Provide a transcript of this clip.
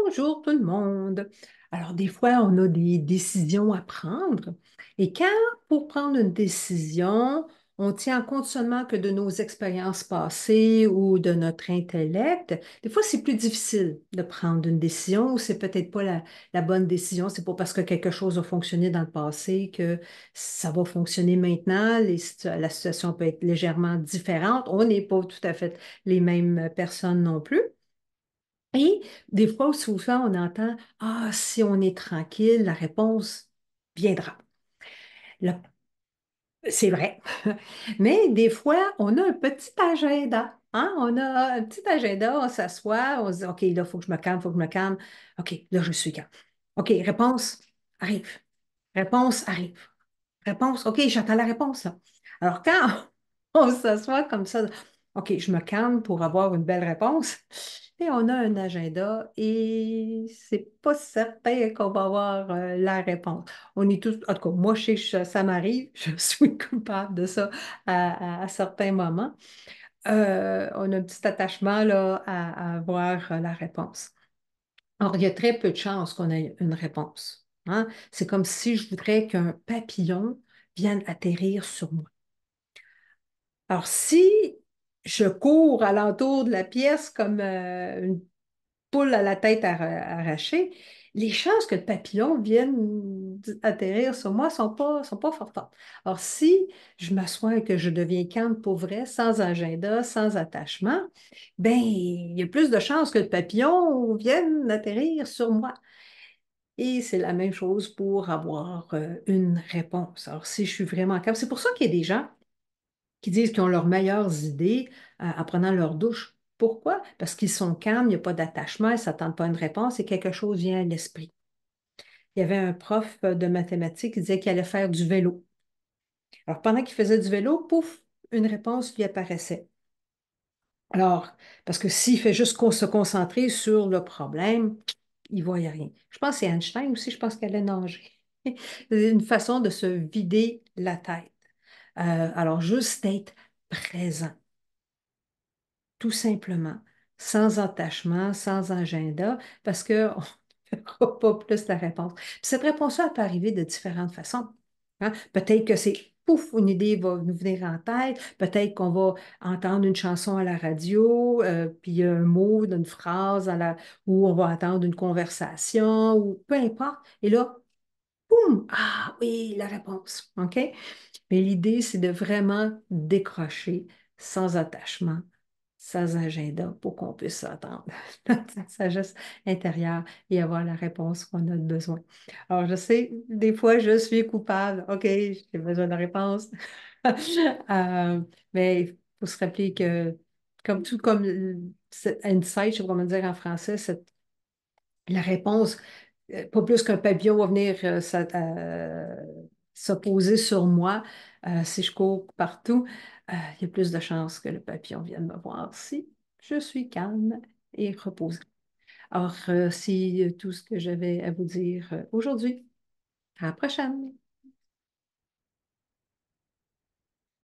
Bonjour tout le monde. Alors, des fois, on a des décisions à prendre. Et quand, pour prendre une décision, on tient compte seulement que de nos expériences passées ou de notre intellect, des fois, c'est plus difficile de prendre une décision ou c'est peut-être pas la bonne décision. C'est pas parce que quelque chose a fonctionné dans le passé que ça va fonctionner maintenant. La situation peut être légèrement différente. On n'est pas tout à fait les mêmes personnes non plus. Et des fois, souvent, on entend, ah, si on est tranquille, la réponse viendra. Là, c'est vrai. Mais des fois, on a un petit agenda. Hein? On a un petit agenda, on s'assoit, on se dit, OK, là, il faut que je me calme, il faut que je me calme. OK, là, je suis calme. OK, réponse arrive. Réponse arrive. Réponse, OK, j'attends la réponse, là. Alors, quand on s'assoit comme ça, OK, je me calme pour avoir une belle réponse, et on a un agenda et c'est pas certain qu'on va avoir la réponse. On est tous, en tout cas, moi, je sais que ça m'arrive, je suis coupable de ça à certains moments. On a un petit attachement là, à avoir la réponse. Or, il y a très peu de chances qu'on ait une réponse. Hein. C'est comme si je voudrais qu'un papillon vienne atterrir sur moi. Alors, si je cours alentour de la pièce comme une poule à la tête arrachée, les chances que le papillon vienne atterrir sur moi sont pas fort fortes. Alors, si je m'assois et que je deviens calme pour vrai, sans agenda, sans attachement, ben, il y a plus de chances que le papillon vienne atterrir sur moi. Et c'est la même chose pour avoir une réponse. Alors, si je suis vraiment calme, c'est pour ça qu'il y a des gens qui disent qu'ils ont leurs meilleures idées en prenant leur douche. Pourquoi? Parce qu'ils sont calmes, il n'y a pas d'attachement, ils ne s'attendent pas à une réponse et quelque chose vient à l'esprit. Il y avait un prof de mathématiques qui disait qu'il allait faire du vélo. Alors, pendant qu'il faisait du vélo, pouf, une réponse lui apparaissait. Alors, parce que s'il fait juste se concentrer sur le problème, il ne voyait rien. Je pense que c'est Einstein aussi, je pense qu'elle allait nager. C'est une façon de se vider la tête. Alors, juste être présent, tout simplement, sans attachement, sans agenda, parce qu'on ne verra pas plus la réponse. Puis cette réponse-là, elle peut arriver de différentes façons. Hein. Peut-être que c'est pouf, une idée va nous venir en tête. Peut-être qu'on va entendre une chanson à la radio, puis il y a un mot d'une phrase où on va entendre une conversation, ou peu importe. Et là, boum! Ah oui, la réponse. OK? Mais l'idée, c'est de vraiment décrocher sans attachement, sans agenda, pour qu'on puisse s'entendre dans sa sagesse intérieure et avoir la réponse qu'on a besoin. Alors, je sais, des fois, je suis coupable. OK, j'ai besoin de réponse. Mais il faut se rappeler que, comme tout comme cet insight, je sais pas comment dire en français, la réponse, pas plus qu'un papillon va venir s'opposer sur moi si je cours partout. Il y a plus de chances que le papillon vienne me voir si je suis calme et reposée. Alors, c'est tout ce que j'avais à vous dire aujourd'hui. À la prochaine!